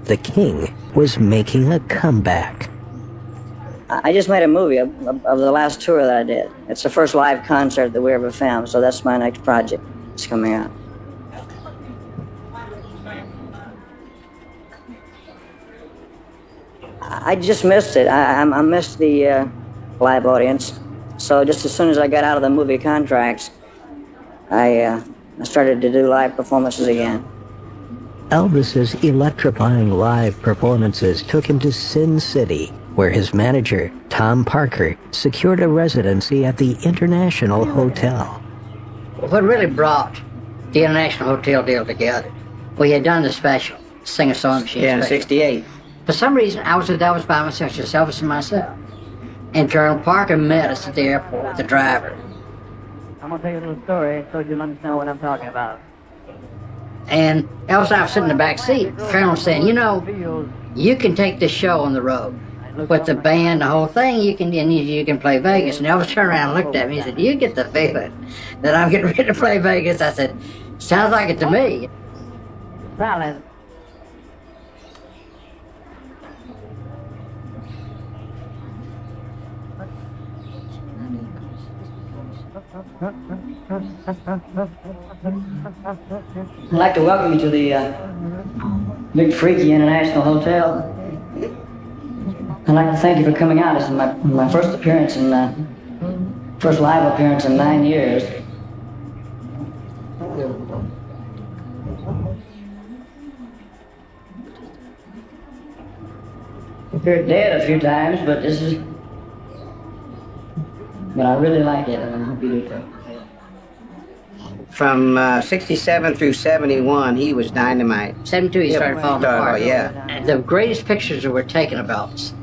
the King was making a comeback. I just made a movie of the last tour that I did. It's the first live concert that we ever filmed, so that's my next project. It's coming out. I just missed it. I missed the live audience. So just as soon as I got out of the movie contracts, I started to do live performances again. Elvis's electrifying live performances took him to Sin City, where his manager, Tom Parker, secured a residency at the International Hotel. What really brought the International Hotel deal together, we had done the special, Sing a Song Machine. Yeah, in '68. For some reason, that was by myself, just Elvis and myself. And Colonel Parker met us at the airport with the driver. I'm going to tell you a little story so you'll understand what I'm talking about. And Elvis and I were sitting in the back seat. Colonel was saying, you know, you can take this show on the road. With the band, the whole thing, you can play Vegas. And Elvis turned around and looked at me and said, you get the feeling that I'm getting ready to play Vegas? I said, sounds like it to me. Silence. I'd like to welcome you to the Big Freaky International Hotel. I'd like to thank you for coming out. This is my first appearance first live appearance in 9 years. I've appeared dead a few times, but but I really like it, and I hope you do too. From 67 through 71, he was dynamite. 72, he started falling apart. Yeah. The greatest pictures that were taken of Elvis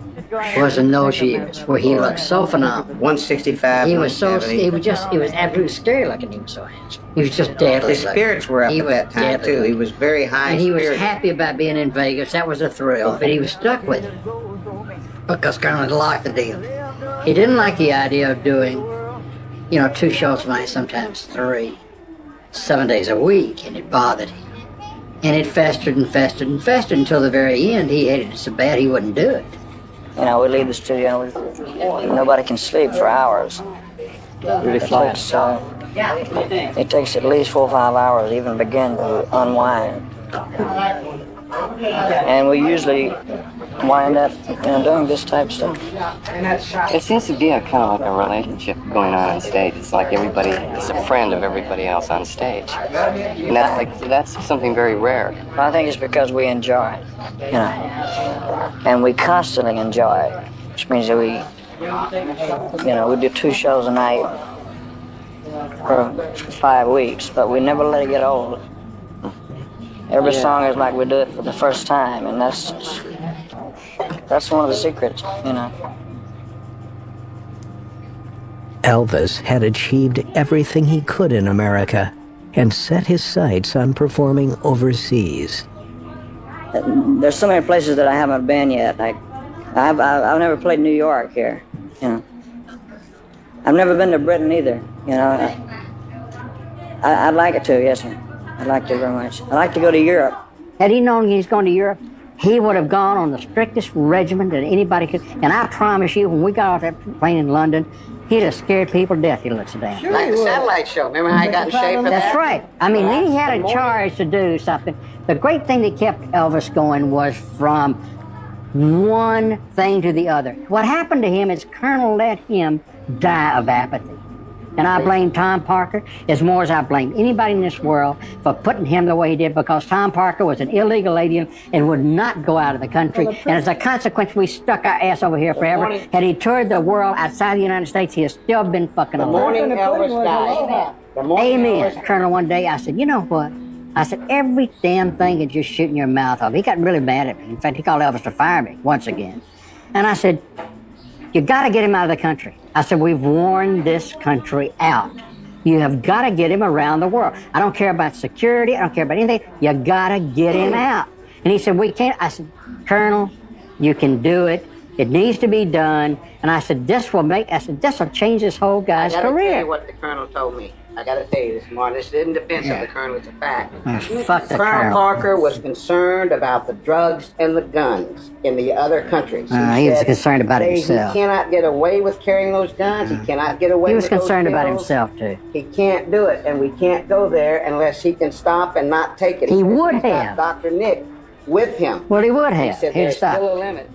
was in those years, where he looked so phenomenal. 165, He was so, 170. he was absolutely scary looking. He was so handsome. He was just deadly. His spirits were up at that time, too. He was very high and he was spirited. happy about being in Vegas. That was a thrill, but he was stuck with it because Colonel liked the deal. He didn't like the idea of doing, 2 shows a night, sometimes 3, 7 days a week, and it bothered him. And it festered and festered and festered until the very end. He hated it so bad he wouldn't do it. We leave the studio and nobody can sleep for hours. Really flies. It takes at least 4 or 5 hours to even begin to unwind. And we usually wind up doing this type of stuff. It seems to be a kind of like a relationship going on stage. It's like everybody is a friend of everybody else on stage. And that's something very rare. I think it's because we enjoy it, and we constantly enjoy it, which means that we do 2 shows a night for 5 weeks, but we never let it get old. Every song is like we do it for the first time, and that's one of the secrets, Elvis had achieved everything he could in America and set his sights on performing overseas. There's so many places that I haven't been yet. I've never played New York here, I've never been to Britain either, I'd like it to, yes, sir. I'd like to very much. I'd like to go to Europe. Had he known he was going to Europe, he would have gone on the strictest regimen that anybody could. And I promise you, when we got off that plane in London, he'd have scared people to death. He looks down. Sure, like the satellite show. Remember how he got in shape for that? That's right. I mean, then he had a charge to do something. The great thing that kept Elvis going was from one thing to the other. What happened to him is Colonel let him die of apathy. And I blame Tom Parker as more as I blame anybody in this world for putting him the way he did, because Tom Parker was an illegal alien and would not go out of the country. And as a consequence, we stuck our ass over here forever. Had he toured the world outside the United States, he has still been fucking alive. The morning Elvis died. Amen. Colonel, one day I said, you know what? I said, every damn thing is just shooting your mouth off. He got really mad at me. In fact, he called Elvis to fire me once again. And I said, you got to get him out of the country. I said, we've worn this country out. You have got to get him around the world. I don't care about security. I don't care about anything. You got to get him out. And he said, we can't. I said, Colonel, you can do it. It needs to be done. And I said, this will change this whole guy's career. I gotta tell you what the Colonel told me. I gotta tell you this, Martin. This isn't defense of the colonel, it's a fact. Fuck the Colonel colonel. Parker was concerned about the drugs and the guns in the other countries. He was said concerned about he himself. cannot get away with carrying those guns. He cannot get away He with was those concerned about pills. himself, too. He can't do it, and we can't go there unless he can stop and not take it. He would He's got have. Dr. Nick with him. Well, he would He have. said He'd there's stop. still a limit.